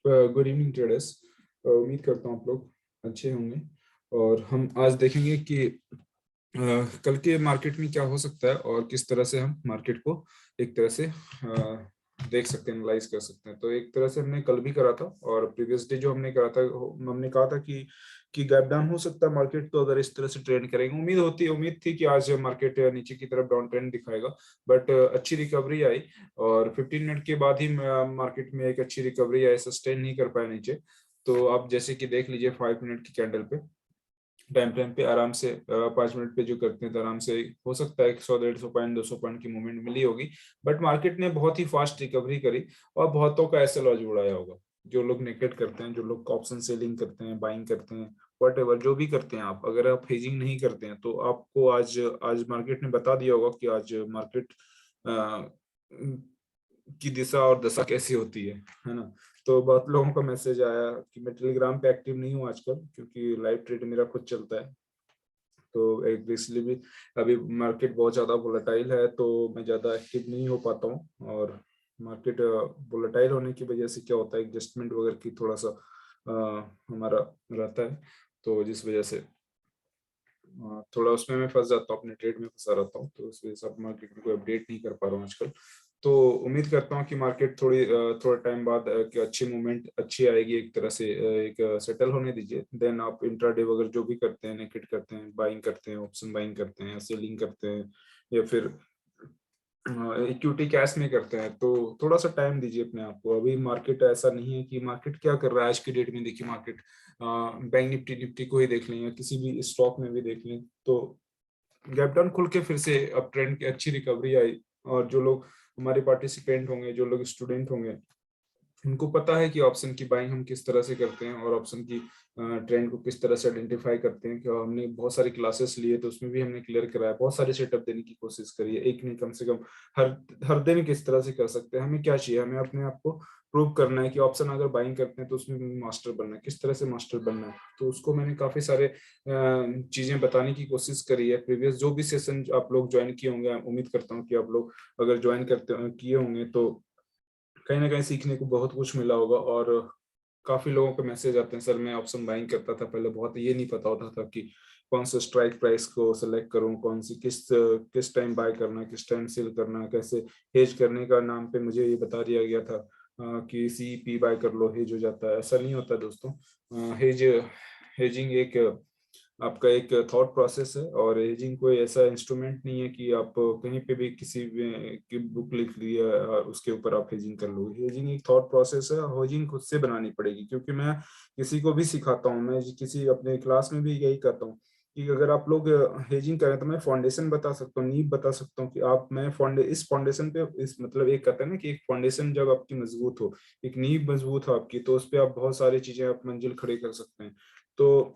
Good evening traders. उम्मीद करता हूँ आप लोग अच्छे होंगे। और हम आज देखेंगे कि कल के मार्केट में क्या हो सकता है और किस तरह से हम मार्केट को एक तरह से देख सकते हैं, एनालाइज कर सकते हैं। तो एक तरह से हमने कल भी करा था और प्रीवियस डे जो हमने करा था, हमने कहा था कि गैप डाउन हो सकता है मार्केट, तो अगर इस तरह से ट्रेंड करेंगे, उम्मीद थी कि आज मार्केट नीचे की तरफ डाउन ट्रेंड दिखाएगा। बट अच्छी रिकवरी आई और 15 मिनट के बाद ही मार्केट में एक अच्छी रिकवरी आई, सस्टेन नहीं कर पाया नीचे। तो आप जैसे कि देख लीजिए 5 मिनट की कैंडल पे, टाइम फ्रेम पे आराम से 5 मिनट पे जो करते हैं तो आराम से हो सकता है 100 150 पॉइंट 200 पॉइंट की मूवमेंट मिली होगी। बट मार्केट ने बहुत ही फास्ट रिकवरी करी और बहुतों का ऐसे लॉस उड़ाया होगा। जो लोग नेकेट करते हैं, जो लोग ऑप्शन सेलिंग करते हैं, बाइंग करते हैं, वट जो भी करते हैं आप, अगर आप हेजिंग नहीं करते हैं तो आपको आज आज मार्केट ने बता दिया होगा कि आज मार्केट की दिशा और दशा कैसी होती है ना। तो बहुत लोगों का मैसेज आया कि मैं टेलीग्राम पे एक्टिव नहीं हूँ आजकल, क्योंकि लाइव ट्रेड मेरा खुद चलता है। तो एक इसलिए भी अभी मार्केट बहुत ज़्यादा वोलेटाइल है, तो मैं ज़्यादा एक्टिव नहीं हो पाता हूँ। और मार्केट वोलेटाइल होने की वजह से क्या होता है, एडजस्टमेंट वगैरह की थोड़ा सा हमारा रहता है, तो जिस वजह से थोड़ा उसमें मैं फंस जाता हूँ, अपने ट्रेड में फंसा रहता हूँ। तो उस वजह से अब मार्केट में कोई अपडेट नहीं कर पा रहा हूँ आजकल। तो उम्मीद करता हूँ कि मार्केट थोड़ा टाइम बाद कि अच्छी मूवमेंट अच्छी आएगी, एक तरह से एक सेटल होने दीजिए। देन आप इंट्राडे वगैरह जो भी करते हैं, नेकेट करते हैं, बाइंग करते हैं, ऑप्शन बाइंग करते हैं, सेलिंग करते हैं, या फिर इक्विटी कैश में करते हैं, तो थोड़ा सा टाइम दीजिए अपने आप को। अभी मार्केट ऐसा नहीं है कि मार्केट क्या कर रहा है आज की डेट में। देखिए मार्केट बैंक निफ्टी को ही देख लें या किसी भी स्टॉक में भी देख लें, तो गैप डाउन खुल के फिर से अप ट्रेंड की अच्छी रिकवरी आई। और जो लोग हमारे पार्टिसिपेंट होंगे, जो लोग स्टूडेंट होंगे, उनको पता है कि ऑप्शन की बाइंग हम किस तरह से करते हैं और ऑप्शन की ट्रेंड को किस तरह से आइडेंटिफाई करते हैं। कि हमने बहुत सारी क्लासेस लिए तो उसमें भी हमने क्लियर कराया, बहुत सारे सेटअप देने की कोशिश करी है, एक नहीं कम से कम हर हर दिन किस तरह से कर सकते हैं। हमें क्या चाहिए, हमें अपने आप को प्रूव करना है कि ऑप्शन अगर बाइंग करते हैं तो उसमें मास्टर बनना है, किस तरह से मास्टर बनना है। तो उसको मैंने काफी सारे चीजें बताने की कोशिश करी है। प्रीवियस जो भी सेशन आप लोग ज्वाइन किए होंगे, उम्मीद करता हूँ कि आप लोग अगर ज्वाइन करते किए होंगे तो कहीं ना कहीं सीखने को बहुत कुछ मिला होगा। और काफी लोगों के मैसेज आते हैं, सर मैं ऑप्शन बाइंग करता था पहले, बहुत ये नहीं पता होता था कि कौन सा स्ट्राइक प्राइस को सेलेक्ट करूं, कौन सी किस किस टाइम बाय करना है, किस टाइम सेल करना है, कैसे हेज करने का नाम पे मुझे ये बता दिया गया था कि सी पी बाय कर लो, हेज हो जाता है। ऐसा नहीं होता दोस्तों। हेज हेजिंग एक आपका एक थॉट प्रोसेस है, और हेजिंग कोई ऐसा इंस्ट्रूमेंट नहीं है कि आप कहीं पे भी किसी भी की बुक लिख लिया और उसके ऊपर आप हेजिंग कर लो। हेजिंग एक थॉट प्रोसेस है, हेजिंग खुद से बनानी पड़ेगी। क्योंकि मैं किसी को भी सिखाता हूँ, मैं किसी अपने क्लास में भी यही करता हूँ कि अगर आप लोग हेजिंग करें तो मैं फाउंडेशन बता सकता हूँ, नींव बता सकता हूँ कि आप मैं इस फाउंडेशन पे, इस मतलब एक कहते हैं ना कि एक फाउंडेशन जब आपकी मजबूत हो, एक नींव मजबूत हो आपकी, तो उस पर आप बहुत सारी चीजें आप मंजिल खड़े कर सकते हैं। तो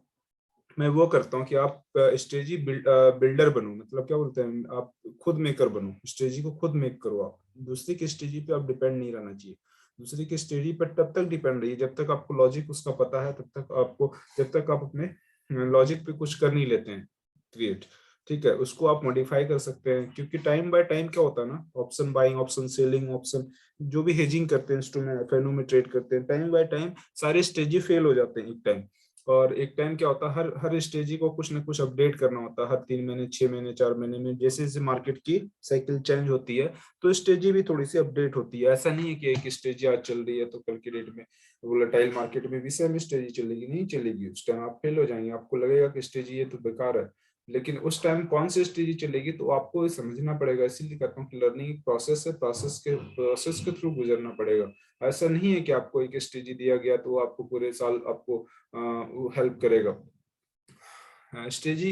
मैं वो करता हूँ कि आप स्ट्रेटजी बिल्डर बनो, मतलब क्या बोलते हैं, आप खुद मेकर बनो, स्ट्रेटजी को खुद मेक करो। आप दूसरे की स्ट्रेटजी पे आप डिपेंड नहीं रहना चाहिए। दूसरे की स्ट्रेटजी पर तब तक डिपेंड रहिए जब तक आपको लॉजिक उसका पता है, तब तक आपको, जब तक आप अपने लॉजिक पे कुछ कर नहीं लेते हैं क्रिएट। ठीक है, उसको आप मॉडिफाई कर सकते हैं। क्योंकि टाइम बाय टाइम क्या होता है ना, option buying, option selling, option जो भी हेजिंग करते हैं, इंस्ट्रूमेंट एफएनओ में ट्रेड करते हैं, टाइम बाय टाइम सारे स्ट्रेटजी फेल हो जाते हैं एक टाइम। और एक टाइम क्या होता है, हर हर स्टेज को कुछ ना कुछ अपडेट करना होता है, हर 3 महीने, 6 महीने, 4 महीने में जैसे जैसे मार्केट की साइकिल चेंज होती है, तो स्टेजी भी थोड़ी सी अपडेट होती है। ऐसा नहीं है कि एक स्टेज आज चल रही है तो कल की डेट में वोलेटाइल मार्केट में भी सेम स्टेजी चलेगी, नहीं चलेगी। उस टाइम आप फेल हो जाएंगे, आपको लगेगा कि स्टेजी ये तो बेकार है। लेकिन उस टाइम कौन सी स्टेजी चलेगी तो आपको ये समझना पड़ेगा। इसीलिए कहता हूँ कि लर्निंग प्रोसेस है, प्रोसेस के थ्रू गुजरना पड़ेगा। ऐसा नहीं है कि आपको एक स्टेजी दिया गया तो आपको पूरे साल आपको वो हेल्प करेगा। स्टेजी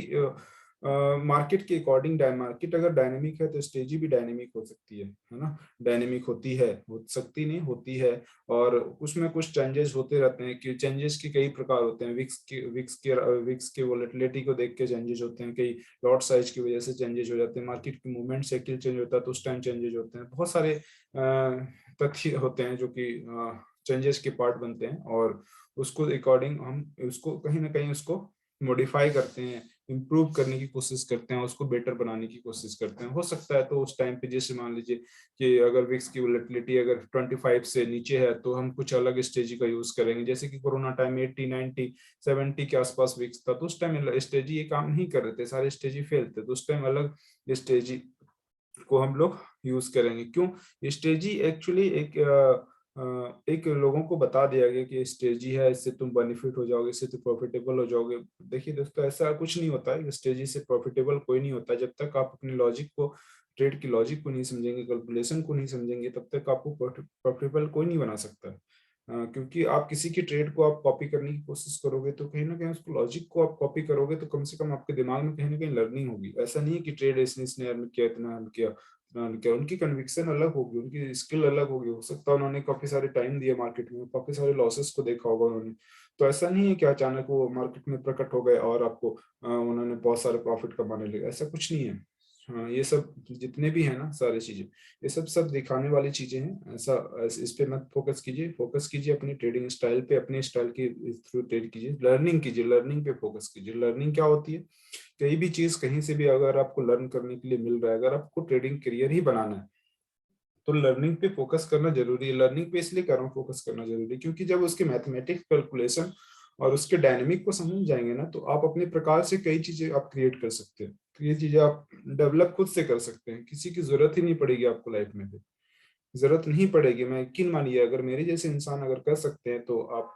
मार्केट के अकॉर्डिंग, मार्केट अगर डायनेमिक है तो स्टेजी भी डायनेमिक हो सकती है ना। डायनेमिक होती है, हो सकती नहीं, होती है। और उसमें कुछ चेंजेस होते रहते हैं कि चेंजेस के कई प्रकार होते हैं। विक्स के वोलेटिलिटी को देख के चेंजेस होते हैं, कई लॉट साइज की वजह से चेंजेस हो जाते हैं, मार्केट की मूवमेंट साइकिल चेंज होता है तो उस टाइम चेंजेस होते हैं। बहुत सारे तथ्य होते हैं जो कि चेंजेस के पार्ट बनते हैं, और उसको अकॉर्डिंग हम उसको कहीं ना कहीं उसको मॉडिफाई करते हैं, इम्प्रूव करने की कोशिश करते हैं, उसको बेटर बनाने की कोशिश करते हैं। हो सकता है तो उस टाइम पे जैसे मान लीजिए कि अगर विक्स की वोलेटिलिटी अगर 25 से नीचे है तो हम कुछ अलग स्ट्रेटजी का यूज करेंगे। जैसे कि कोरोना टाइम 80, 90, 70 के आसपास विक्स था, तो उस टाइम स्ट्रेटजी ये काम नहीं कर रहे थे, सारे स्ट्रेटजी फेल थे, तो उस टाइम अलग स्ट्रेटजी को हम लोग यूज करेंगे। क्यों? स्ट्रेटजी एक्चुअली एक लोगों को बता दिया गया कि स्ट्रेटजी है, इससे तुम बेनिफिट हो जाओगे, इससे तुम प्रॉफिटेबल हो जाओगे। देखिए दोस्तों, ऐसा कुछ नहीं होता है, स्ट्रेटजी से प्रॉफिटेबल कोई नहीं होता। जब तक आप अपनी लॉजिक को, ट्रेड की लॉजिक को नहीं समझेंगे, कैलकुलेशन को नहीं समझेंगे, तब तक आपको प्रॉफिटेबल कोई नहीं बना सकता है। क्योंकि आप किसी की ट्रेड को आप कॉपी करने की कोशिश करोगे तो कहीं ना कहीं उसको लॉजिक को आप कॉपी करोगे तो कम से कम आपके दिमाग में कहीं ना कहीं लर्निंग होगी। ऐसा नहीं है कि ट्रेड इसने अर्न किया, इतना अर्न किया, क्या उनकी कन्विक्शन अलग होगी, उनकी स्किल अलग होगी। हो सकता है उन्होंने काफी सारे टाइम दिए मार्केट में, काफी सारे लॉसेस को देखा होगा उन्होंने। तो ऐसा नहीं है कि अचानक वो मार्केट में प्रकट हो गए और आपको उन्होंने बहुत सारे प्रॉफिट कमाने लगे, ऐसा कुछ नहीं है। हाँ, ये सब जितने भी है ना सारी चीजें, ये सब सब दिखाने वाली चीजें हैं। इस पे मत फोकस कीजिए, फोकस कीजिए अपनी ट्रेडिंग स्टाइल पे, अपने स्टाइल के थ्रू ट्रेड कीजिए, लर्निंग कीजिए, लर्निंग पे फोकस कीजिए। लर्निंग क्या होती है? कहीं भी चीज कहीं से भी अगर आपको लर्न करने के लिए मिल रहा है, अगर आपको ट्रेडिंग करियर ही बनाना है तो लर्निंग पे फोकस करना जरूरी है। लर्निंग पे इसलिए कर रहा हूँ फोकस करना जरूरी है क्योंकि जब उसके मैथमेटिक्स कैलकुलेशन और उसके डायनेमिक को समझ जाएंगे ना, तो आप अपने प्रकार से कई चीजें आप क्रिएट कर सकते हैं। तो ये चीजें आप डेवलप खुद से कर सकते हैं, किसी की जरूरत ही नहीं पड़ेगी आपको लाइफ में। जरूरत नहीं पड़ेगी। मैं यकीन मानिए, अगर मेरे जैसे इंसान अगर कर सकते हैं तो आप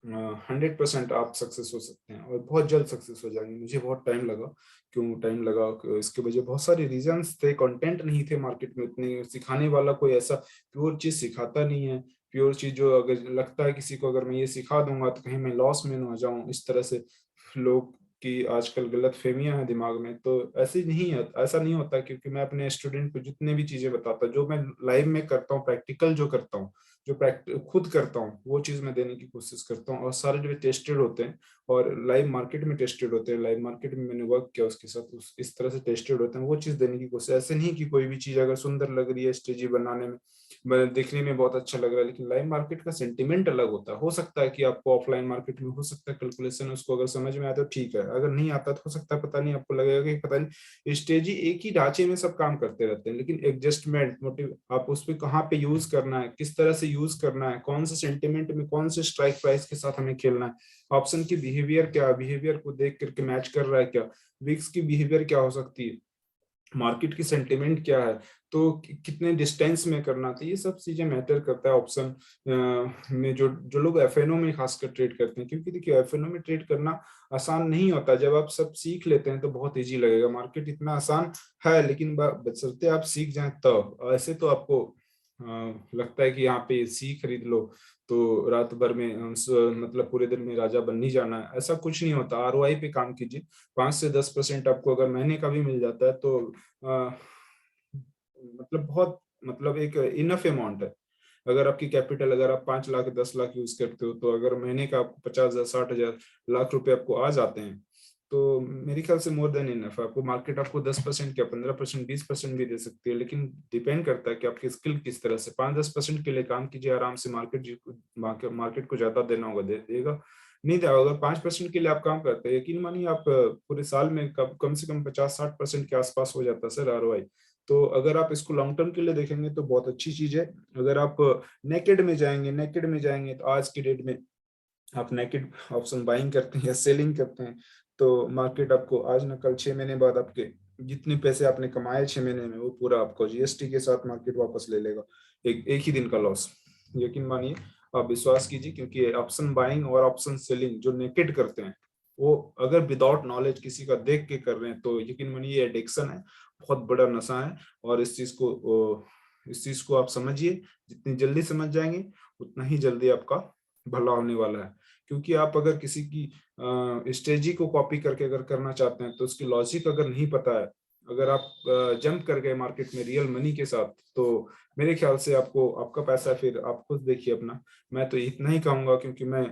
100% आप सक्सेस हो सकते हैं और बहुत जल्द सक्सेस हो जाएंगे। मुझे बहुत टाइम लगा। क्यों टाइम लगा? इसके वजह बहुत सारे रीजंस थे। कंटेंट नहीं थे मार्केट में इतने, सिखाने वाला कोई ऐसा प्योर चीज सिखाता नहीं है। प्योर चीज जो अगर लगता है किसी को, अगर मैं ये सिखा दूंगा तो कहीं मैं लॉस में ना हो जाऊं, इस तरह से लोग की आजकल गलत फहमियां हैं दिमाग में। तो ऐसे नहीं है, ऐसा नहीं होता। क्योंकि मैं अपने स्टूडेंट को जितने भी चीजें बताता, जो मैं लाइव में करता हूँ, प्रैक्टिकल जो करता हूँ, जो खुद करता हूँ, वो चीज मैं देने की कोशिश करता हूँ। और सारे जो टेस्टेड होते हैं और लाइव मार्केट में टेस्टेड होते हैं, लाइव मार्केट में मैंने वर्क किया उसके साथ, इस तरह से टेस्टेड होते हैं, वो चीज देने की कोशिश। ऐसे नहीं कि कोई भी चीज अगर सुंदर लग रही है स्ट्रेटजी बनाने में, देखने में बहुत अच्छा लग रहा है, लेकिन लाइव मार्केट का सेंटिमेंट अलग होता है। हो सकता है कि आपको ऑफलाइन मार्केट में हो सकता है कैलकुलेशन उसको अगर समझ में आया तो ठीक है, अगर नहीं आता तो हो सकता है पता नहीं, आपको लगेगा कि पता नहीं, स्ट्रेटजी एक ही ढांचे में सब काम करते रहते हैं, लेकिन एडजस्टमेंट मोटिव आप उस पर कहाँ पे यूज करना है, किस तरह से यूज करना है, कौन से सेंटिमेंट में, कौन से स्ट्राइक प्राइस के साथ हमें खेलना है, ऑप्शन की बिहेवियर क्या, बिहेवियर को देख करके मैच कर रहा है क्या, विक्स की बिहेवियर क्या हो सकती है, मार्केट की सेंटिमेंट क्या है, तो कितने डिस्टेंस में करना था, ये सब चीजें मैटर करता है ऑप्शन में। जो जो लोग एफएनओ में खासकर ट्रेड करते हैं, क्योंकि देखिए एफएनओ में ट्रेड करना आसान नहीं होता। जब आप सब सीख लेते हैं तो बहुत इजी लगेगा, मार्केट इतना आसान है, लेकिन बशर्ते आप सीख जाएं तब। ऐसे तो आपको लगता है कि यहाँ पे सी खरीद लो तो रात भर में मतलब पूरे दिन में राजा बन नहीं जाना है, ऐसा कुछ नहीं होता। आरओआई पे काम कीजिए। 5 से 10% आपको अगर महीने का भी मिल जाता है तो मतलब बहुत, मतलब एक इनफ अमाउंट है। अगर आपकी कैपिटल, अगर आप 5 लाख 10 लाख यूज करते हो, तो अगर महीने का आपको 50,000 60,000 लाख रुपए आपको आ जाते हैं, तो मेरे ख्याल से मोर देन इनफ है। आपको मार्केट आपको 10% क्या 15% 20% भी दे सकती है, लेकिन डिपेंड करता है कि आपकी स्किल किस तरह से। 5-10% के लिए काम कीजिए आराम से, मार्केट को ज्यादा देना होगा दे देगा, नहीं देगा। अगर 5% के लिए आप काम करते हैं, यकीन मानिए आप पूरे साल में कम से कम 50-60% के आसपास हो जाता है सर आरओआई। तो अगर आप इसको लॉन्ग टर्म के लिए देखेंगे तो बहुत अच्छी चीज है। अगर आप नेकेड में जाएंगे तो आज की डेट में आप नेकेड ऑप्शन बाइंग करते हैं या सेलिंग करते हैं, तो मार्केट आपको आज न कल 6 महीने बाद आपके जितने पैसे आपने कमाए 6 महीने में, वो पूरा आपको जीएसटी के साथ मार्केट वापस ले लेगा। एक ही दिन का लॉस, यकीन मानिए, आप विश्वास कीजिए। क्योंकि ऑप्शन बाइंग और ऑप्शन सेलिंग जो नेकेड करते हैं, वो अगर विदाउट नॉलेज किसी का देख के कर रहे हैं तो यकीन मानिए ये एडिक्शन है, बहुत बड़ा नशा है। और इस चीज को आप समझिए, जितनी जल्दी समझ जाएंगे उतना ही जल्दी आपका भला होने वाला है। क्योंकि आप अगर किसी की स्ट्रेटजी को कॉपी करके अगर करना चाहते हैं तो उसकी लॉजिक अगर नहीं पता है, अगर आप जंप कर गए मार्केट में रियल मनी के साथ, तो मेरे ख्याल से आपको आपका पैसा फिर आप खुद देखिए अपना। मैं तो इतना ही कहूंगा, क्योंकि मैं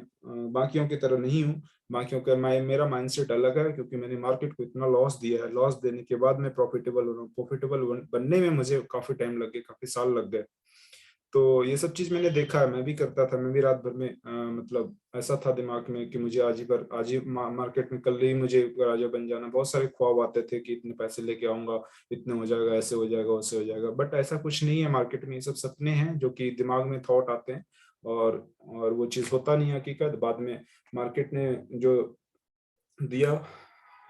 बाकियों की तरह नहीं हूँ। बाकियों का मेरा माइंडसेट अलग है, क्योंकि मैंने मार्केट को इतना लॉस दिया है, लॉस देने के बाद मैं प्रॉफिटेबल हो रहा हूँ। प्रॉफिटेबल बनने में मुझे काफी टाइम लग गया, काफी साल लग गए। तो ये सब चीज मैंने देखा है, मैं भी करता था। मैं भी रात भर में मतलब ऐसा था दिमाग में कि मुझे आज ही मार्केट में कल ही मुझे राजा बन जाना। बहुत सारे ख्वाब आते थे कि इतने पैसे लेके आऊंगा, इतने हो जाएगा, ऐसे हो जाएगा, वैसे हो जाएगा। बट ऐसा कुछ नहीं है मार्केट में, ये सब सपने हैं जो कि दिमाग में थॉट आते हैं, और वो चीज होता नहीं है हकीकत। बाद में मार्केट ने जो दिया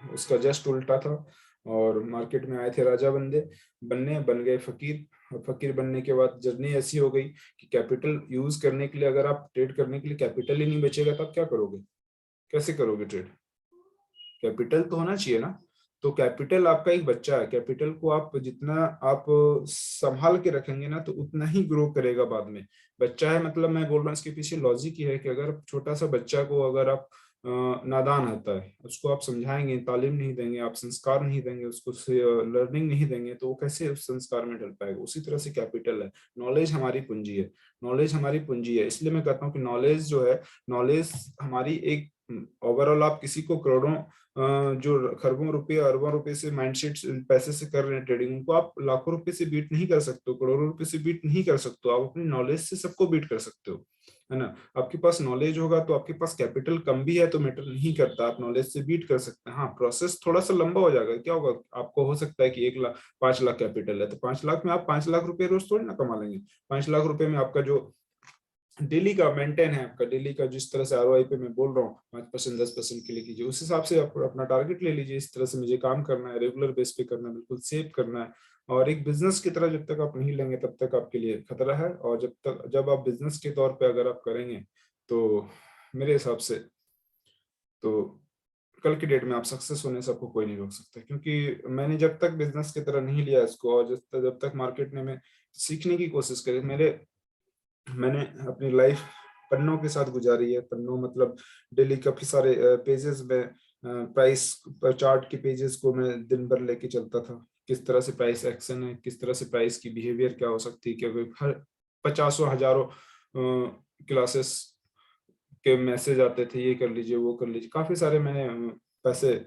उसका जस्ट उल्टा था, और मार्केट में आए थे राजा बंदे बनने, बन गए फकीर। और फकीर बनने के बाद जर्नी ऐसी हो गई कि कैपिटल यूज करने के लिए, अगर आप ट्रेड करने के लिए कैपिटल ही नहीं बचेगा तब क्या करोगे, कैसे करोगे ट्रेड? कैपिटल तो होना चाहिए ना। तो कैपिटल आपका एक बच्चा है, कैपिटल को आप जितना आप संभाल के रखेंगे ना तो उतना ही ग्रो करेगा बाद में। बच्चा है मतलब, मैं बोल रहा हूँ इसके पीछे लॉजिक ये है कि अगर छोटा सा बच्चा को अगर आप नादान होता है, उसको आप समझाएंगे, तालीम नहीं देंगे, आप संस्कार नहीं देंगे उसको, लर्निंग नहीं देंगे, तो वो कैसे उस संस्कार में ढल पाएगा? उसी तरह से कैपिटल है, नॉलेज हमारी पूंजी है। नॉलेज हमारी पूंजी है, इसलिए मैं कहता हूँ कि नॉलेज जो है, नॉलेज हमारी एक ओवरऑल, आप किसी को करोड़ों जो खरबों रुपए अरबों रुपए से माइंडसेट पैसे से कर रहे हैं ट्रेडिंग, उनको आप लाखों रुपए से बीट नहीं कर सकते हो, करोड़ों रुपए से बीट नहीं कर सकते हो। आप अपनी नॉलेज से सबको बीट कर सकते हो, है ना। आपके पास नॉलेज होगा तो आपके पास कैपिटल कम भी है तो मैटर नहीं करता, आप नॉलेज से बीट कर सकते हैं। हाँ, प्रोसेस थोड़ा सा लंबा हो जाएगा। क्या होगा, आपको हो सकता है कि 1 लाख 5 लाख कैपिटल है, तो 5 लाख में आप 5 लाख रुपए रोज थोड़ी ना कमा लेंगे। 5 लाख रुपए में आपका जो डेली का मेंटेन है, आपका डेली का जिस तरह से आरओआई पे मैं बोल रहा हूँ, 5% 10% के लिए कीजिए, उस हिसाब से आप अपना टारगेट ले लीजिए। इस तरह से मुझे काम करना है, रेगुलर बेस पे करना है, बिल्कुल सेव करना है। और एक बिजनेस की तरह जब तक आप नहीं लेंगे तब तक आपके लिए खतरा है, और जब आप बिजनेस के तौर पे अगर आप करेंगे तो मेरे हिसाब से तो कल की डेट में आप सक्सेस होने से आपको कोई नहीं रोक सकता। क्योंकि मैंने जब तक बिजनेस की तरह नहीं लिया इसको, और जब तक मार्केट में मैं सीखने की कोशिश करी, मैंने अपनी लाइफ पन्नों के साथ गुजारी है। पन्नों मतलब डेली काफी सारे पेजेस में प्राइस चार्ट के पेजेस को मैं दिन भर लेके चलता था, किस तरह से प्राइस एक्शन है, किस तरह से प्राइस की बिहेवियर क्या हो सकती है, क्योंकि हर पचासों हजारों क्लासेस के मैसेज आते थे, ये कर लीजिए, वो कर लीजिए। काफी सारे मैंने पैसे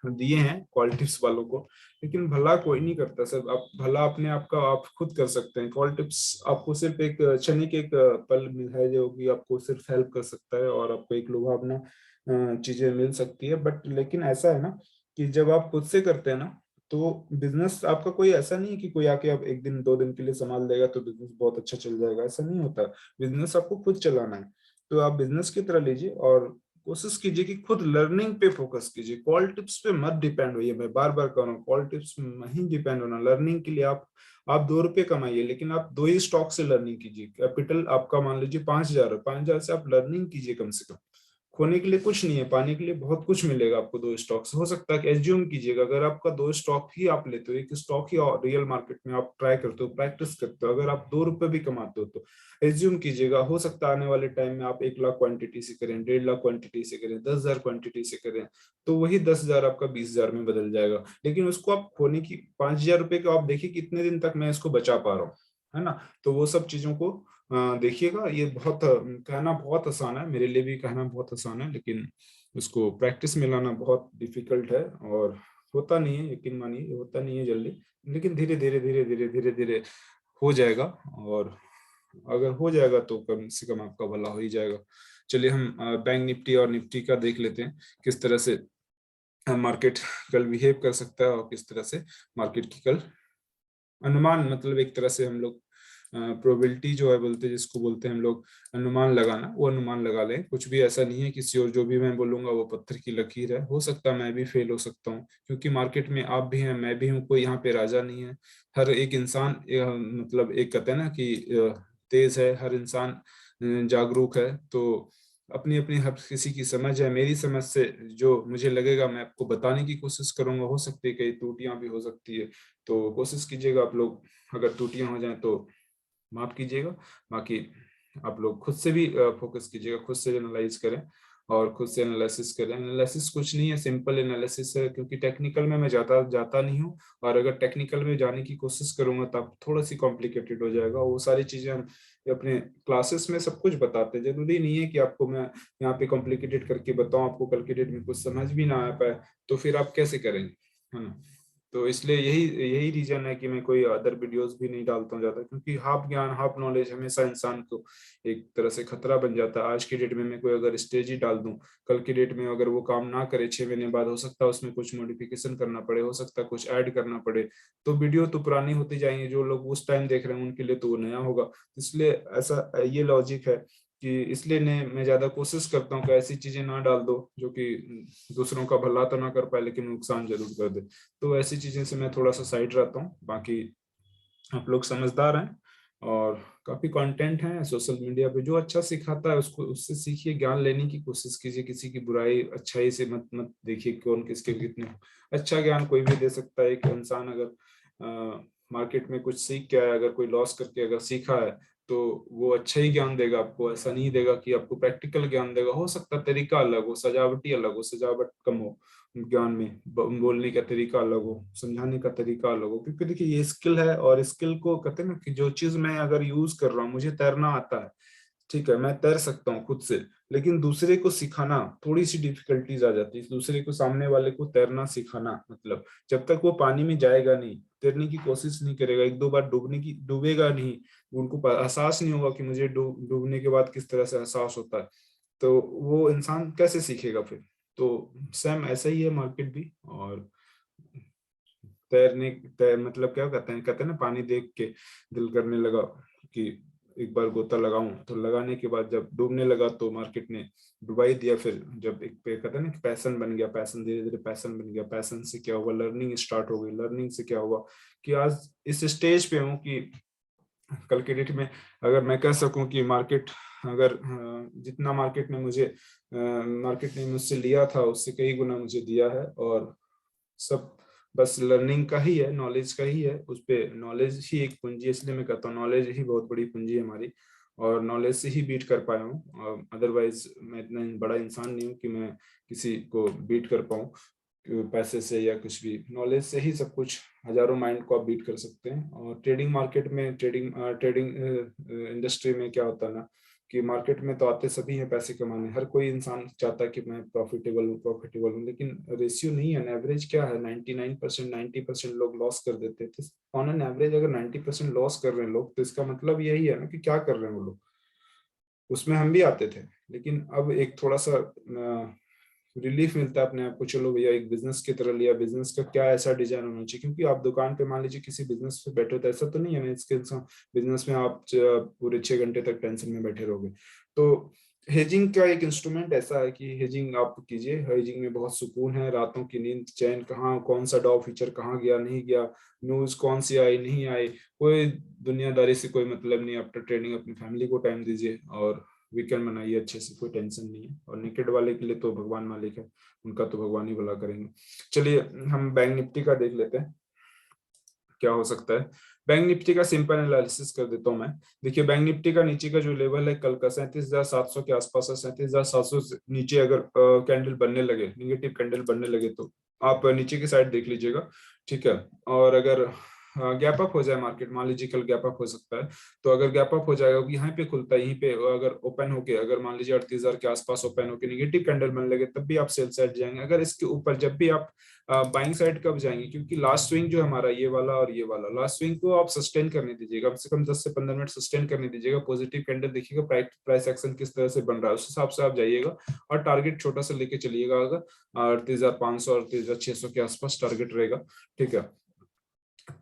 दिए हैं क्वाल टिप्स वालों को, लेकिन भला कोई नहीं करता सर। आप भला अपने आप का आप खुद कर सकते हैं। क्वाल टिप्स आपको सिर्फ एक क्षणिक एक पल है जो कि आपको सिर्फ हेल्प कर सकता है, और आपको एक लुभावना चीजें मिल सकती है। बट लेकिन ऐसा है ना कि जब आप खुद से करते हैं ना, तो बिजनेस आपका कोई ऐसा नहीं है कि कोई आके आप 1 दिन 2 दिन के लिए संभाल देगा तो बिजनेस बहुत अच्छा चल जाएगा, ऐसा नहीं होता। बिजनेस आपको खुद चलाना है, तो आप बिजनेस की तरह लीजिए और कोशिश कीजिए कि खुद लर्निंग पे फोकस कीजिए। कॉल टिप्स पे मत डिपेंड होइए। मैं बार बार कह रहा हूँ, कॉल टिप्स में नहीं डिपेंड होना। लर्निंग के लिए आप 2 रुपए कमाइए, लेकिन आप 2 ही स्टॉक से लर्निंग कीजिए। कैपिटल आपका मान लीजिए 5,000 है, 5,000 से आप लर्निंग कीजिए कम से कम। खोने के लिए कुछ नहीं है, पाने के लिए बहुत कुछ मिलेगा आपको 2 स्टॉक से। हो सकता है कि एज्यूम कीजिएगा, अगर आपका 2 स्टॉक ही आप लेते हो, एक स्टॉक ही रियल मार्केट में आप ट्राई करते हो, प्रैक्टिस करते हो, अगर आप 2 रुपए भी कमाते हो तो एज्यूम कीजिएगा, हो सकता है आने वाले टाइम में आप 1 लाख क्वांटिटी से करें, 1.5 लाख क्वांटिटी से करें, 10,000 क्वांटिटी से करें, तो वही 10,000 आपका 20,000 में बदल जाएगा। लेकिन उसको आप खोने की 5,000 रुपए को आप देखिए कितने दिन तक मैं इसको बचा पा रहा हूँ, है ना। तो वो सब चीजों को देखिएगा। ये बहुत कहना बहुत आसान है, मेरे लिए भी कहना बहुत आसान है, लेकिन उसको प्रैक्टिस में लाना बहुत डिफिकल्ट है। और होता नहीं है, यकीन मानिए होता नहीं है जल्दी, लेकिन धीरे धीरे धीरे धीरे धीरे धीरे हो जाएगा। और अगर हो जाएगा तो कम से कम आपका भला हो ही जाएगा। चलिए हम बैंक निफ्टी और निफ्टी का देख लेते हैं, किस तरह से मार्केट कल बिहेव कर सकता है, और किस तरह से मार्केट की कल अनुमान, मतलब एक तरह से हम लोग प्रोबेबिलिटी जो है बोलते हैं, जिसको बोलते हैं हम लोग अनुमान लगाना, वो अनुमान लगा लें। कुछ भी ऐसा नहीं है किसी और, जो भी मैं बोलूंगा वो पत्थर की लकीर है। हो सकता है मैं भी फेल हो सकता हूँ, क्योंकि मार्केट में आप भी हैं, मैं भी हूँ, कोई यहाँ पे राजा नहीं है। हर एक इंसान मतलब एक कहते हैं ना कि तेज है, हर इंसान जागरूक है। तो अपनी अपनी हर किसी की समझ है। मेरी समझ से जो मुझे लगेगा मैं आपको बताने की कोशिश करूंगा। हो सकती है कई त्रुटियां भी हो सकती है, तो कोशिश कीजिएगा आप लोग, अगर त्रुटियां हो जाएं तो माफ कीजिएगा। बाकी आप लोग खुद से भी फोकस कीजिएगा, खुद से एनालाइज करें और खुद से एनालिसिस करें। एनालिसिस कुछ नहीं है, सिंपल एनालिसिस है, क्योंकि टेक्निकल में मैं जाता नहीं हूँ। और अगर टेक्निकल में जाने की कोशिश करूंगा तो आप थोड़ा सी कॉम्प्लिकेटेड हो जाएगा। वो सारी चीजें हम अपने क्लासेस में सब कुछ बताते हैं। जरूरी नहीं है कि आपको मैं यहाँ पे कॉम्प्लिकेटेड करके बताऊं, आपको कल की डेट में कुछ समझ भी ना आ पाए तो फिर आप कैसे करेंगे, है ना। तो इसलिए यही यही रीजन है कि मैं कोई अदर वीडियोस भी नहीं डालता हूँ ज्यादा, क्योंकि हाफ ज्ञान हाफ नॉलेज हमेशा इंसान को एक तरह से खतरा बन जाता है। आज की डेट में मैं कोई अगर स्टेज ही डाल दूं, कल की डेट में अगर वो काम ना करे 6 महीने बाद, हो सकता है उसमें कुछ मॉडिफिकेशन करना पड़े, हो सकता है कुछ ऐड करना पड़े, तो वीडियो तो पुरानी होती जाएंगी। जो लोग उस टाइम देख रहे हैं उनके लिए तो वो नया होगा। इसलिए ऐसा ये लॉजिक है कि इसलिए ने मैं ज्यादा कोशिश करता हूँ कि ऐसी चीजें ना डाल दो जो कि दूसरों का भला तो ना कर पाए लेकिन नुकसान जरूर कर दे। तो ऐसी चीजें से मैं थोड़ा सा साइड रहता हूँ। बाकी आप लोग समझदार हैं और काफी कंटेंट है सोशल मीडिया पे, जो अच्छा सिखाता है उसको उससे सीखिए, ज्ञान लेने की कोशिश कीजिए। किसी की बुराई अच्छाई से मत मत देखिए कौन किसके कितने। अच्छा ज्ञान कोई भी दे सकता है। एक इंसान अगर मार्केट में कुछ सीख के आया, अगर कोई लॉस करके अगर सीखा है, तो वो अच्छा ही ज्ञान देगा आपको। ऐसा नहीं देगा कि आपको प्रैक्टिकल ज्ञान देगा। हो सकता है तरीका अलग हो, सजावटी अलग हो, सजावट कम हो ज्ञान में, बोलने का तरीका अलग हो, समझाने का तरीका अलग हो। क्योंकि देखिए ये स्किल है, और स्किल को कहते हैं ना कि जो चीज मैं अगर यूज कर रहा हूँ, मुझे तैरना आता है, ठीक है, मैं तैर सकता हूँ खुद से, लेकिन दूसरे को सिखाना थोड़ी सी डिफिकल्टीज आ जाती है। दूसरे को, सामने वाले को तैरना सिखाना, मतलब जब तक वो पानी में जाएगा नहीं, तैरने की कोशिश नहीं करेगा, एक दो बार डूबेगा नहीं, उनको एहसास नहीं होगा कि मुझे डूबने के बाद किस तरह से एहसास होता है, तो वो इंसान कैसे सीखेगा फिर। तो सेम ऐसा ही है मार्केट भी। और मतलब क्या कहते हैं ना, पानी देख के दिल करने लगा कि एक बार गोता लगाऊं, तो लगाने के बाद जब डूबने लगा तो मार्केट ने डुबा ही दिया। फिर जब एक पे कहते हैं ना कि पैशन बन गया, पैशन धीरे धीरे पैशन बन गया, पैशन से क्या हुआ, लर्निंग स्टार्ट हो गई, लर्निंग से क्या हुआ कि आज इस स्टेज पे हूँ कि कल के डेट में अगर मैं कह सकूं कि मार्केट, अगर जितना मार्केट ने मुझसे लिया था उससे कई गुना मुझे दिया है। और सब बस लर्निंग का ही है, नॉलेज का ही है। उस पे नॉलेज ही एक पूंजी है, इसलिए मैं कहता हूँ नॉलेज ही बहुत बड़ी पूंजी है हमारी, और नॉलेज से ही बीट कर पाया हूँ। अदरवाइज मैं इतना बड़ा इंसान नहीं हूँ कि मैं किसी को बीट कर पाऊँ पैसे से या कुछ भी। नॉलेज से ही सब कुछ, हजारों माइंड को आप बीट कर सकते हैं। और ट्रेडिंग मार्केट में, ट्रेडिंग इंडस्ट्री में क्या होता है ना कि मार्केट में तो आते सभी हैं पैसे कमाने, हर कोई इंसान चाहता है कि मैं प्रॉफिटेबल हूँ, लेकिन रेशियो नहीं है। एवरेज क्या है, 99%, 90% लोग लॉस कर देते थे। ऑन एन एवरेज अगर 90% लॉस कर रहे हैं लोग, तो इसका मतलब यही है ना कि क्या कर रहे हैं वो लोग। उसमें हम भी आते थे, लेकिन अब एक थोड़ा सा रिलीफ मिलता है अपने आप को। चलो भैया, एक बिजनेस की तरह लिया, बिजनेस का क्या ऐसा डिजाइन होना चाहिए, क्योंकि आप दुकान पे मान लीजिए किसी बिजनेस पे बैठे हो, तो ऐसा तो नहीं है ना इसके बिजनेस में आप पूरे 6 घंटे तक टेंशन में बैठे रहोगे। तो हेजिंग का एक इंस्ट्रूमेंट ऐसा है कि हेजिंग आप कीजिए। हेजिंग में बहुत सुकून है, रातों की नींद चैन, कहाँ कौन सा डॉ फीचर कहाँ गया नहीं गया, न्यूज कौन सी आई नहीं आई, कोई दुनियादारी से कोई मतलब नहीं। आफ्टर ट्रेनिंग अपनी फैमिली को टाइम दीजिए और वीकेंड मनाइए अच्छे से, कोई टेंशन नहीं है। और नेकेड वाले के लिए तो भगवान मालिक है, उनका तो भगवान ही भला करेंगे। चलिए हम बैंक निफ्टी का देख लेते हैं क्या हो सकता है। बैंक निफ्टी का सिंपल एनालिसिस कर देता हूं मैं। देखिए बैंक निफ्टी का नीचे का जो लेवल है कल का 37,700 के आसपास है। 37,700 से नीचे अगर कैंडल बनने लगे, निगेटिव कैंडल बनने लगे, तो आप नीचे की साइड देख लीजिएगा, ठीक है। और अगर गैप अप हो जाए मार्केट, मान लीजिए कल गैप अप हो सकता है, तो अगर गैप अप हो जाएगा, यहाँ पे खुलता है, यहीं पे अगर ओपन होके, अगर मान लीजिए 38,000 के आसपास ओपन होके निगेटिव कैंडल बनने लगे, तब भी आप सेल साइड जाएंगे। अगर इसके ऊपर जब भी आप बाइंग साइड कब जाएंगे, क्योंकि लास्ट स्विंग जो हमारा ये वाला और ये वाला, लास्ट स्विंग को आप सस्टेन करने दीजिएगा, कम से कम 10 से 15 मिनट सस्टेन करने दीजिएगा। पॉजिटिव कैंडल देखिएगा, प्राइस एक्शन किस तरह से बन रहा है, उस हिसाब से आप जाइएगा। और टारगेट छोटा सा लेके चलिएगा, अगर 38,500 38,600 के आसपास टारगेट रहेगा, ठीक है।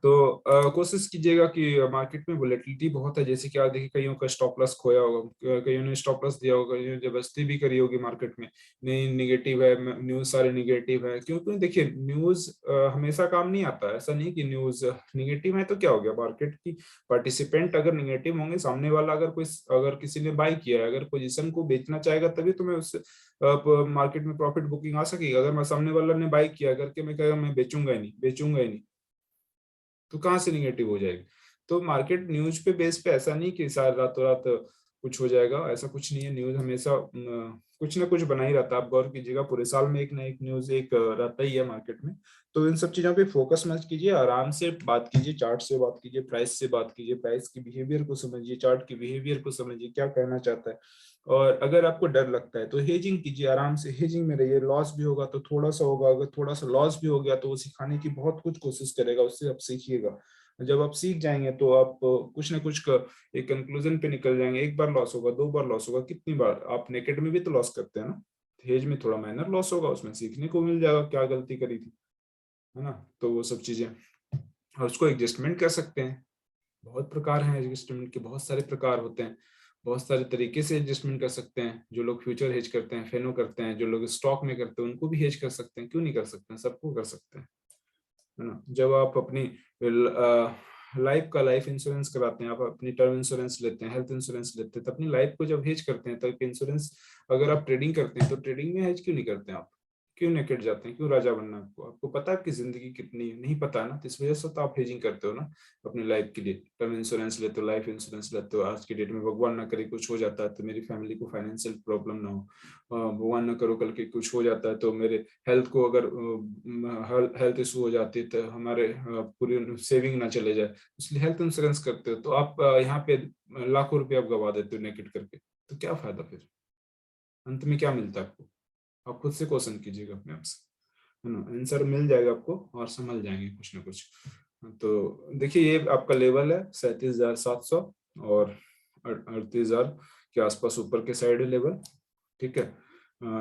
तो कोशिश कीजिएगा कि मार्केट में वोलेटिलिटी बहुत है, जैसे कि आप देखिए कईयों का स्टॉप लॉस खोया होगा, कईयों ने स्टॉप लॉस दिया होगा, कईयों ने जबरदस्ती भी करी होगी मार्केट में। नहीं, निगेटिव है, न्यूज सारे निगेटिव है, क्योंकि देखिए न्यूज हमेशा काम नहीं आता है। ऐसा नहीं कि न्यूज निगेटिव है तो क्या हो गया, मार्केट की पार्टिसिपेंट अगर निगेटिव होंगे, सामने वाला अगर किसी ने बाय किया है, अगर पोजीशन को बेचना चाहेगा, तभी तो मैं उससे मार्केट में प्रॉफिट बुकिंग आ सकेगी। अगर मैं सामने वाला ने बाय किया करके मैं कहेगा मैं बेचूंगा ही नहीं, तो कहाँ से निगेटिव हो जाएगी। तो मार्केट न्यूज पे बेस पे ऐसा नहीं कि सारी रातों रात कुछ हो जाएगा, ऐसा कुछ नहीं है। न्यूज हमेशा कुछ ना कुछ बना ही रहता है, आप गौर कीजिएगा, पूरे साल में एक ना एक न्यूज एक रहता ही है मार्केट में। तो इन सब चीजों पे फोकस मत कीजिए, आराम से बात कीजिए, चार्ट से बात कीजिए, प्राइस से बात कीजिए, प्राइस की बिहेवियर को समझिए, चार्ट की बिहेवियर को समझिए, क्या कहना चाहता है। और अगर आपको डर लगता है तो हेजिंग कीजिए, आराम से हेजिंग में रहिए। लॉस भी होगा तो थोड़ा सा होगा, अगर थोड़ा सा लॉस भी हो गया तो वो सिखाने की बहुत कुछ कोशिश करेगा, उससे आप सीखिएगा। जब आप सीख जाएंगे तो आप कुछ ना कुछ एक कंक्लूजन पे निकल जाएंगे। एक बार लॉस होगा, दो बार लॉस होगा, कितनी बार आप नेकेड में भी तो लॉस करते हैं ना। हेज में थोड़ा माइनर लॉस होगा, उसमें सीखने को मिल जाएगा क्या गलती करी थी, है ना। तो वो सब चीजें, और उसको एडजस्टमेंट कर सकते हैं। बहुत प्रकार हैं एडजस्टमेंट के, बहुत सारे प्रकार होते हैं, बहुत सारे तरीके से एडजस्टमेंट कर सकते हैं। जो लोग फ्यूचर हेज करते हैं, फेनो करते हैं, जो लोग स्टॉक में करते हैं, उनको भी हेज कर सकते हैं, क्यों नहीं कर सकते हैं, सबको कर सकते हैं, है ना। जब आप अपनी लाइफ का लाइफ इंश्योरेंस कराते हैं, आप अपनी टर्म इंश्योरेंस लेते हैं, हेल्थ इंश्योरेंस लेते हैं, तो अपनी लाइफ को जब हेज करते हैं तब इंश्योरेंस, अगर आप ट्रेडिंग करते हैं तो ट्रेडिंग में हेज क्यों नहीं करते हैं आप, क्यों नेकेड जाते हैं, क्यों राजा बनना है आपको, आपको पता है आपकी जिंदगी कितनी है, नहीं पता है ना, तो इस वजह से तो आप हेजिंग करते हो ना अपनी लाइफ के लिए। टर्म इंश्योरेंस लेते हो, लाइफ इंश्योरेंस लेते हो, आज की डेट में भगवान ना करे कुछ हो जाता है तो मेरी फैमिली को फाइनेंशियल प्रॉब्लम ना हो, भगवान ना करो कल के कुछ हो जाता है तो मेरे हेल्थ को अगर हेल्थ इशू हो जाती है तो हमारे पूरी सेविंग ना चले जाए, इसलिए हेल्थ इंश्योरेंस करते हो। तो आप यहाँ पे लाखों रुपए आप गवा देते हो नेकेट करके, तो क्या फायदा फिर, अंत में क्या मिलता है आपको। आप खुद से क्वेश्चन कीजिएगा अपने आप से, है ना, आंसर मिल जाएगा आपको और समझ जाएंगे कुछ ना कुछ। तो देखिए ये आपका लेवल है 37,700 और 38,000 के आसपास ऊपर के साइड है लेवल, ठीक है।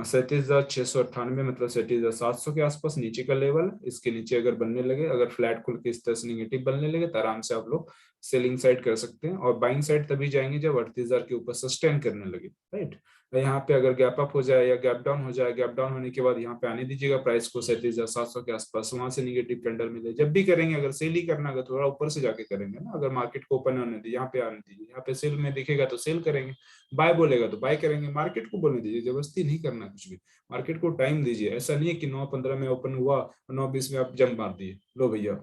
37,698 मतलब 37,700 के आसपास नीचे का लेवल। इसके नीचे अगर बनने लगे, अगर फ्लैट खुल के इस तरह से निगेटिव बनने लगे तो आराम से आप लोग सेलिंग साइड कर सकते हैं, और बाइंग साइड तभी जाएंगे जब 38,000 के ऊपर सस्टेन करने लगे, राइट। यहाँ पे अगर गैप अप हो जाए या गैप डाउन हो जाए, गैप डाउन होने के बाद यहाँ पे आने दीजिएगा प्राइस को 37,700 के आसपास, वहां से निगेटिव कैंडल मिले। जब भी करेंगे, अगर सेल ही करना है थोड़ा ऊपर से जाके करेंगे ना, अगर मार्केट को ओपन होने दीजिए, यहाँ पे आने दीजिए, यहाँ पे सेल में दिखेगा तो सेल करेंगे, बाय बोलेगा तो बाय करेंगे, मार्केट को बोलने दीजिए, जबरदस्ती नहीं करना कुछ भी। मार्केट को टाइम दीजिए, ऐसा नहीं है कि 9:15 में ओपन हुआ, 9:20 में आप जंप मार दिए, लो भैया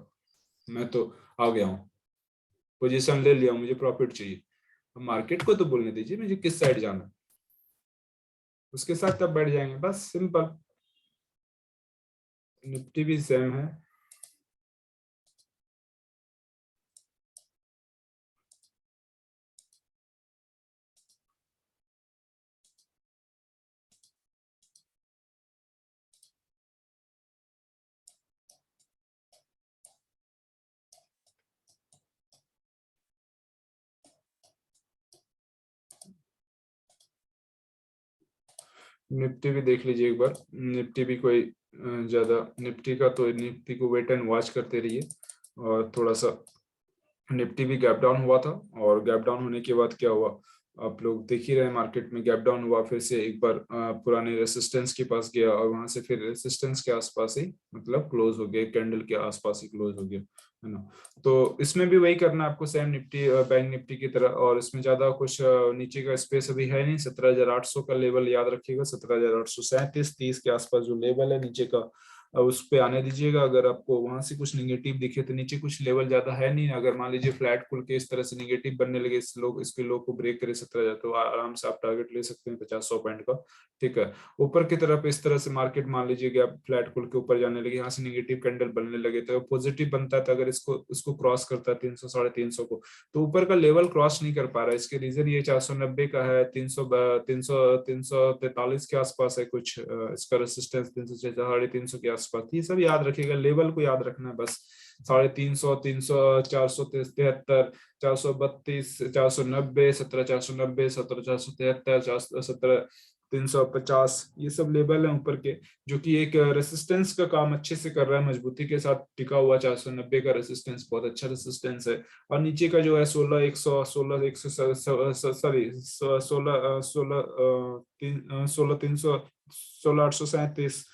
मैं तो आ गया हूँ, पोजीशन ले लिया, मुझे प्रॉफिट चाहिए। मार्केट को तो बोलने दीजिए मुझे किस साइड जाना है, उसके साथ तब बैठ जाएंगे, बस सिंपल। निफ्टी भी सेम है। निफ्टी भी देख लीजिए एक बार, निफ्टी भी कोई ज्यादा, निफ्टी का तो निफ्टी को वेट एंड वॉच करते रहिए। और थोड़ा सा निफ्टी भी गैप डाउन हुआ था, और गैप डाउन होने के बाद क्या हुआ, आप लोग देख ही रहे, मार्केट में गैप डाउन हुआ, फिर से एक बार पुराने रेसिस्टेंस के पास गया, और वहां से फिर रेसिस्टेंस के आसपास ही मतलब क्लोज हो गया, कैंडल के आसपास ही क्लोज हो गया, है ना। तो इसमें भी वही करना है आपको, सेम निफ्टी बैंक निफ्टी की तरह, और इसमें ज्यादा कुछ नीचे का स्पेस अभी है नहीं। 17,800 का लेवल याद रखिएगा, 17,837 30 के आसपास जो लेवल है नीचे का, उस पे आने दीजिएगा। अगर आपको वहां से कुछ निगेटिव दिखे तो नीचे कुछ लेवल ज्यादा है नहीं, अगर मान लीजिए फ्लैट खुल के इस तरह से निगेटिव बनने लगे, इस लोग इसके लो को ब्रेक करे 17,000, तो आराम से आप टारगेट ले सकते हैं 50-100 पॉइंट का, ठीक है। ऊपर की तरफ इस तरह से मार्केट मान लीजिए कि आप फ्लैट खुल के ऊपर जाने लगे, यहाँ से निगेटिव कैंडल बनने लगे तो पॉजिटिव बनता है, तो अगर इसको क्रॉस करता है 300 350 को, तो ऊपर का लेवल क्रॉस नहीं कर पा रहा है। इसके रीजन ये 490 का है, 343 के आसपास है कुछ, इसका रेसिस्टेंस 300 350 के आसपास, ये सब याद रखिएगा, लेवल को याद रखना है बस। 350, 300, 473, 432, 490, 17,490, 17,473, 17,350, ये सब लेवल है ऊपर के, जो कि एक रेसिस्टेंस का काम अच्छे से कर रहा है, मजबूती के साथ टिका हुआ। 490 का रेसिस्टेंस बहुत अच्छा रेसिस्टेंस है। और नीचे का जो है 16,100, 16,100, सॉरी 16,300, 16,837,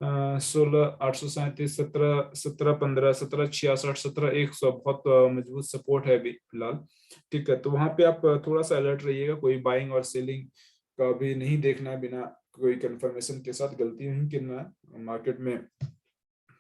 16,837, 17,15, 17,66, 17,100, बहुत मजबूत सपोर्ट है अभी फिलहाल, ठीक है। तो वहां पे आप थोड़ा सा अलर्ट रहिएगा, कोई बाइंग और सेलिंग का भी नहीं देखना है, बिना कोई कंफर्मेशन के साथ गलती नहीं करना है मार्केट में।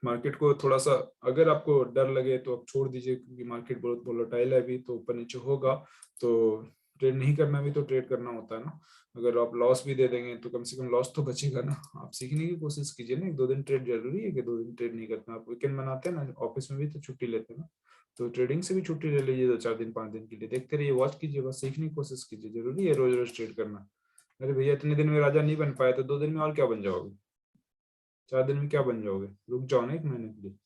मार्केट को थोड़ा सा, अगर आपको डर लगे तो आप छोड़ दीजिए, क्योंकि मार्केट बहुत वोलेटाइल है अभी, तो ऊपर नीचे होगा, तो ट्रेड नहीं करना भी तो ट्रेड करना होता है ना। अगर आप लॉस भी दे देंगे तो कम से कम लॉस तो बचेगा ना। आप सीखने की कोशिश कीजिए ना, 1-2 दिन ट्रेड जरूरी है कि 2 दिन ट्रेड नहीं करना। आप वीकेंड मनाते हैं ना, ऑफिस में भी तो छुट्टी लेते हैं ना, तो ट्रेडिंग से भी छुट्टी ले लीजिए 2-4 दिन 5 दिन के लिए, देखते रहिए, वॉच कीजिए, बस सीखने की कोशिश कीजिए। जरूरी है रोज रोज ट्रेड करना? अरे भैया इतने दिन में राजा नहीं बन पाए तो 2 दिन में और क्या बन जाओगे? 4 दिन में क्या बन जाओगे? रुक जाओ ना 1 महीने के लिए,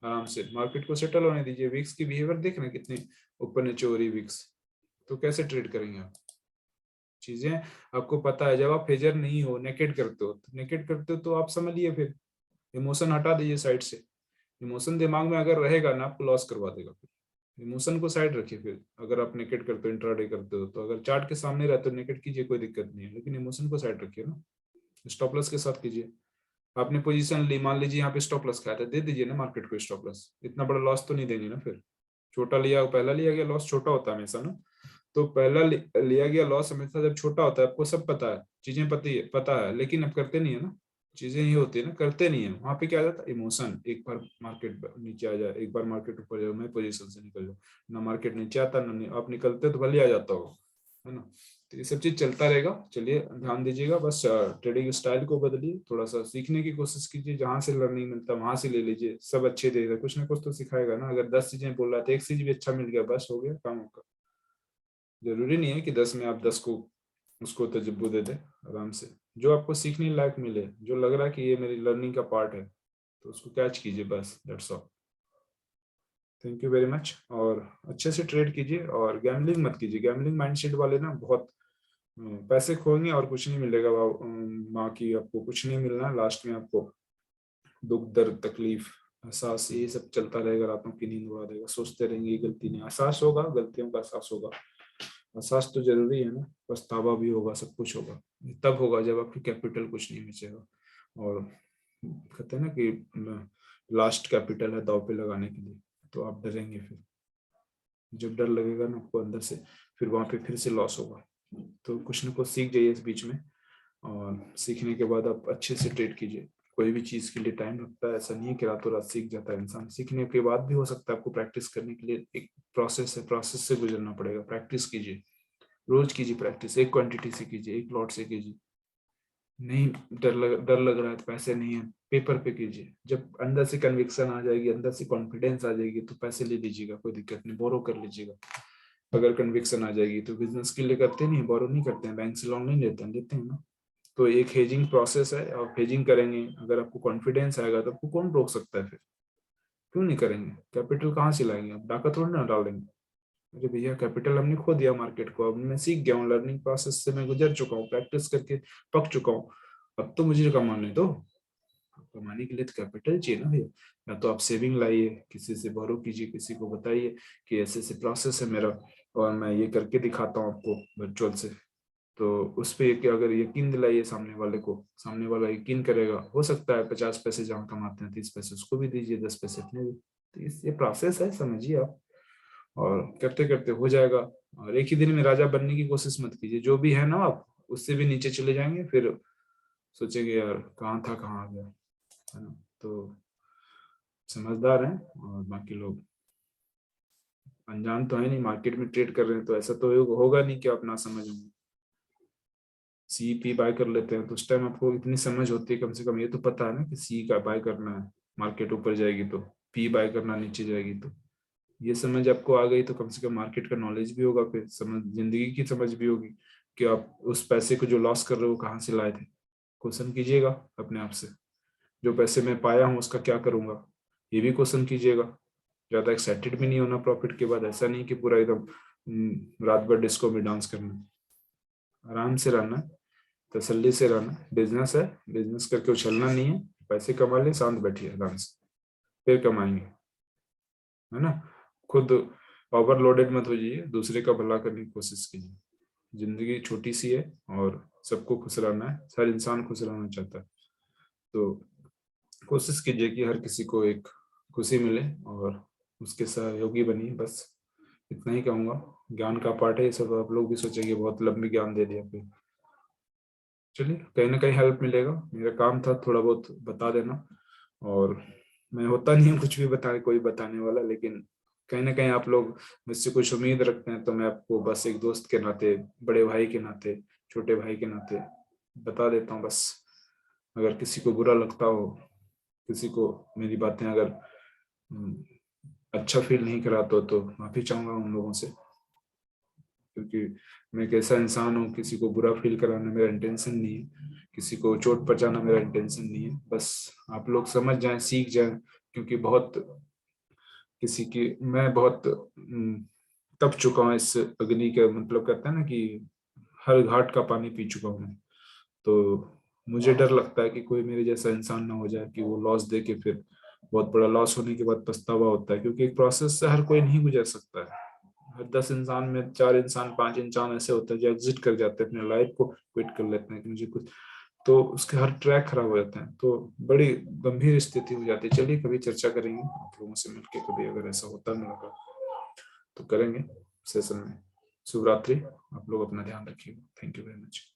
आराम से मार्केट को सेटल होने दीजिए। विक्स की बिहेवियर देख रहे हैं कितनी ऊपर नीचे हो रही विक्स, तो कैसे ट्रेड करेंगे आप? चीजें आपको पता है, जब आप फेजर नहीं हो, नेकेड करते हो, तो नेकेड करते हो तो आप समझिए, फिर इमोशन हटा दीजिए साइड से। इमोशन दिमाग में अगर रहेगा ना, आपको लॉस करवा देगा। फिर इमोशन को साइड रखिए। फिर अगर आप नेकेड करते हो, इंट्राडे करते हो, तो अगर चार्ट के सामने रहते हो नेकेड कीजिए, कोई दिक्कत नहीं है, लेकिन इमोशन को साइड रखिए ना। स्टॉप लॉस के साथ कीजिए। आपने पोजीशन ली, मान लीजिए यहाँ पे स्टॉप लॉस खाया था, दे दीजिए ना मार्केट को स्टॉप लॉस। इतना बड़ा लॉस तो नहीं देंगे ना फिर। छोटा लिया, पहला लिया गया लॉस छोटा होता है हमेशा ना। तो पहला लिया गया लॉस हमेशा जब छोटा होता है, आपको सब पता है, चीजें पता है, लेकिन अब करते नहीं है ना। चीजें ये होती है ना, करते नहीं है। वहां पे क्या आ जाता है? इमोशन। एक बार मार्केट नीचे आ जाए, एक बार मार्केट ऊपर जाए, मैं पोजीशन से निकल जाऊँ ना, मार्केट नीचे आता ना, आप निकलते तो भले आ जाता हो, है ना। तो ये सब चीज चलता रहेगा। चलिए ध्यान दीजिएगा, बस ट्रेडिंग स्टाइल को बदलिए, थोड़ा सा सीखने की कोशिश कीजिए, जहां से लर्निंग मिलता है वहां से ले लीजिए। सब अच्छे देगा, कुछ ना कुछ तो सिखाएगा ना। अगर 10 चीजें बोल रहा था, एक चीज भी अच्छा मिल गया, बस हो गया काम आपका। जरूरी नहीं है कि 10 में आप 10 को उसको तजुर्बो दे दे। आराम से जो आपको सीखने लायक मिले, जो लग रहा है कि ये मेरी लर्निंग का पार्ट है, तो उसको कैच कीजिए, बस that's all. Thank you very much. और अच्छे से ट्रेड कीजिए और गैम्बलिंग मत कीजिए। गैम्बलिंग माइंडसेट वाले ना बहुत पैसे खोएंगे और कुछ नहीं मिलेगा। माँ की आपको कुछ नहीं मिलना, लास्ट में आपको दुख दर्द तकलीफ एहसास ये सब चलता रहेगा, रातों की नींद उड़ा देगा, सोचते रहेंगे ये गलती नहीं। एहसास होगा, गलतियों का एहसास होगा, एहसास तो जरूरी है ना। पछतावा भी होगा, सब कुछ होगा। तब होगा जब आपकी कैपिटल कुछ नहीं बचेगा। और कहते हैं ना कि लास्ट कैपिटल है दांव पे लगाने के लिए, तो आप डरेंगे। फिर जब डर लगेगा ना आपको अंदर से, फिर वहां पे फिर से लॉस होगा। तो कुछ ना कुछ सीख जाइए इस बीच में, और सीखने के बाद आप अच्छे से ट्रेड कीजिए। कोई भी चीज के लिए टाइम लगता है, ऐसा नहीं है कि रातों रात सीख जाता है इंसान। सीखने के बाद भी हो सकता है आपको प्रैक्टिस करने के लिए एक प्रोसेस है, प्रोसेस से गुजरना पड़ेगा। प्रैक्टिस कीजिए, रोज कीजिए प्रैक्टिस, एक क्वांटिटी से कीजिए, एक लॉट से कीजिए। नहीं डर लग रहा है तो पैसे नहीं है, पेपर पे कीजिए। जब अंदर से कन्विक्शन आ जाएगी, अंदर से कॉन्फिडेंस आ जाएगी, तो पैसे ले लीजिएगा, कोई दिक्कत नहीं, बोरो कर लीजिएगा। अगर कन्विक्शन आ जाएगी तो बिजनेस के लिए करते नहीं, बोरो नहीं करते हैं, बैंक से लोन नहीं लेते हैं, लेते हैं ना। तो एक हेजिंग प्रोसेस है, आप हेजिंग करेंगे, अगर आपको कॉन्फिडेंस आएगा तो आपको कौन रोक सकता है? फिर क्यों नहीं करेंगे? कैपिटल कहाँ से लाएंगे? आप डाका थोड़ी ना डालेंगे। अरे भैया कैपिटल हमने खो दिया मार्केट को, अब मैं सीख गया हूँ, लर्निंग प्रोसेस से मैं गुजर चुका हूँ, प्रैक्टिस करके पक चुका हूँ, अब तो मुझे कमाने दो। कमाने के लिए तो कैपिटल चाहिए ना भैया। या तो आप सेविंग लाइए, किसी से बोरो कीजिए, किसी को बताइए कि ऐसे ऐसे प्रोसेस है मेरा, और मैं ये करके दिखाता हूँ आपको वर्चुअल से। तो उस पे कि अगर यकीन दिलाइए सामने वाले को, सामने वाला यकीन करेगा। हो सकता है 50 पैसे जहाँ कमाते हैं 30 पैसे उसको भी दीजिए, 10 पैसे अपने भी। तो ये प्रोसेस है, समझिए आप, और करते करते हो जाएगा। और एक ही दिन में राजा बनने की कोशिश मत कीजिए। जो भी है ना आप, उससे भी नीचे चले जाएंगे, फिर सोचेंगे यार कहाँ था कहाँ आ गया, है ना। तो समझदार हैं, और बाकी लोग अनजान तो है नहीं, मार्केट में ट्रेड कर रहे हैं, तो ऐसा तो होगा नहीं कि आप ना समझ होंगे। सी पी बाय कर लेते हैं तो उस टाइम आपको इतनी समझ होती है, कम से कम ये तो पता है ना कि सी का बाय करना है, मार्केट ऊपर जाएगी तो, पी बाय करना नीचे जाएगी तो। ये समझ आपको आ गई तो कम से कम मार्केट का नॉलेज भी होगा, फिर समझ, जिंदगी की समझ भी होगी कि आप उस पैसे को जो लॉस कर रहे हो कहाँ से लाए थे। क्वेश्चन कीजिएगा अपने आप से, जो पैसे मैं पाया हूँ उसका क्या करूंगा, ये भी क्वेश्चन कीजिएगा। ज्यादा एक्साइटेड भी नहीं होना प्रॉफिट के बाद, ऐसा नहीं कि पूरा एकदम रात भर डिस्को में डांस करना है। आराम से रहना है, तसल्ली से रहना है। बिजनेस है, बिजनेस करके उछलना नहीं है। पैसे कमा लें, शांत बैठिए आराम से, फिर कमाएंगे, है ना। खुद ओवरलोडेड मत हो जाइए, दूसरे का भला करने की कोशिश कीजिए। जिंदगी छोटी सी है और सबको खुश रहना है, हर इंसान खुश रहना चाहता है। तो कोशिश कीजिए कि हर किसी को एक खुशी मिले और उसके सहयोगी बनिए, बस इतना ही कहूँगा। ज्ञान का पाठ है ये सब, आप लोग भी सोचेंगे बहुत लंबी ज्ञान दे दिया फिर। चलिए कहीं ना कहीं हेल्प मिलेगा, मेरा काम था थोड़ा बहुत बता देना। और मैं होता नहीं हूँ कुछ भी बताने कोई बताने वाला, लेकिन कहीं ना कहीं आप लोग मुझसे कुछ उम्मीद रखते हैं, तो मैं आपको बस एक दोस्त के नाते, बड़े भाई के नाते, छोटे भाई के नाते बता देता हूँ बस। अगर किसी को बुरा लगता हो, किसी को मेरी बातें अगर अच्छा फील नहीं कराता हो, तो माफी चाहूंगा उन लोगों से, क्योंकि मैं एक ऐसा इंसान हूँ, किसी को बुरा फील कराना मेरा इंटेंशन नहीं है, किसी को चोट पहुंचाना मेरा इंटेंशन नहीं है। बस आप लोग समझ जाएं, सीख जाएं, क्योंकि बहुत किसी की मैं बहुत तप चुका हूँ इस अग्नि के, मतलब कहते हैं ना कि हर घाट का पानी पी चुका हूँ मैं। तो मुझे डर लगता है कि कोई मेरे जैसा इंसान ना हो जाए कि वो लॉस दे के फिर बहुत बड़ा लॉस होने के बाद पछतावा होता है, क्योंकि एक प्रोसेस से हर कोई नहीं गुजर सकता है। हर 10 इंसान में 4 इंसान 5 इंसान ऐसे होते हैं जो एग्जिट कर जाते हैं, अपने लाइफ को क्विट कर लेते हैं कि मुझे कुछ, तो उसके हर ट्रैक खराब हो जाते हैं, तो बड़ी गंभीर स्थिति हो जाती है। चलिए कभी चर्चा करेंगे आप लोगों से मिलके, कभी अगर ऐसा होता है मुलाकात तो करेंगे सेशन में। शुभ रात्रि, आप लोग अपना ध्यान रखिए। Thank you very much.